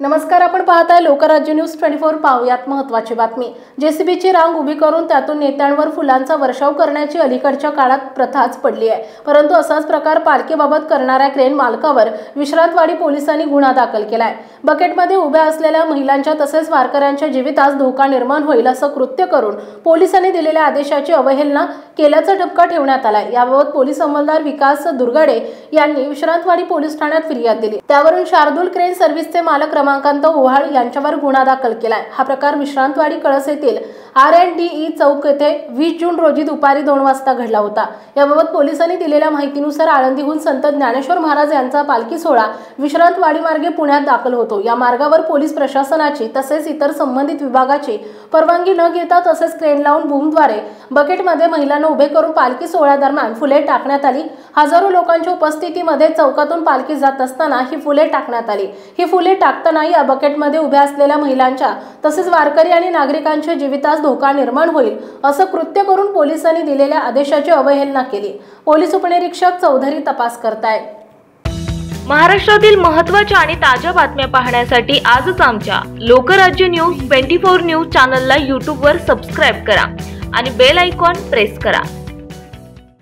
नमस्कार, आपण पाहताय लोकराज्य न्यूज 24। पाहुयात महत्त्वाची बातमी। जेसीबीची रांग उभी करून त्यातून नेत्यांवर फुलांचा वर्षाव करण्याची अलीकडच्या काळात प्रथाच पडली आहे। परंतु असाच प्रकार पालखीबाबत करणाऱ्या क्रेन मालकावर विश्रांतवाडी पोलिसांनी गुन्हा दाखल केलाय। बकेटमध्ये उभ्या असलेल्या महिलांच्या तसेच वारकऱ्यांच्या जीवितास धोका निर्माण होईल असं कृत्य करून पोलिसांनी दिलेल्या आदेशाची अवहेलना केल्याचा ठपका ठेवण्यात आलाय। याबाबत पोलीस अंमलदार विकास दुर्गाडे यांनी विश्रांतवाडी पोलीस ठाण्यात फिर्याद दिली। त्यावरून शार्दूल क्रेन सर्व्हिसचे मालक रमाकांत ओव्हाळ यांच्यावर गुन्हा दाखल केलाय। हा प्रकार विश्रांतवाडी कळस येथील R&DE चौक येथे 20 जून रोजी दुपारी 2 वाजता घडला होता। याबाबत पोलिसांनी दिलेल्या माहितीनुसार आळंदीहून संत ज्ञानेश्वर महाराज यांचा पालखी सोहळा विश्रांतवाडी मार्गे पुण्यात दाखल होतो। या मार्गावर पोलीस प्रशासनाची तसेच इतर संबंधित विभागाची परवानगी न घेता तसेच क्रेन लावून बूमद्वारे बकेटमध्ये महिलांना उभे करून पालखी सोहळ्यादरम्यान फुले टाकण्यात आली। हजारो लोकांच्या उपस्थितीमध्ये चौकातून पालखी जात असताना ही फुले टाकण्यात आली। ही फुले टाकताना या बकेटमध्ये उभ्या असलेल्या महिलांच्या तसेच वारकरी आणि नागरिकांच्या जीवितास धोका निर्माण होईल असं कृत्य करून पोलिसांनी दिलेल्या आदेशाची अवहेलना केली। पोलीस उपनिरीक्षक चौधरी तपास करतायत। महाराष्ट्रातील महत्त्वाच्या आणि ताज्या बातम्या पाहण्यासाठी आजच आमच्या लोकराज्य न्यूज 24 न्यूज चॅनलला YouTube वर सबस्क्राइब करा आणि बेल आयकॉन प्रेस करा।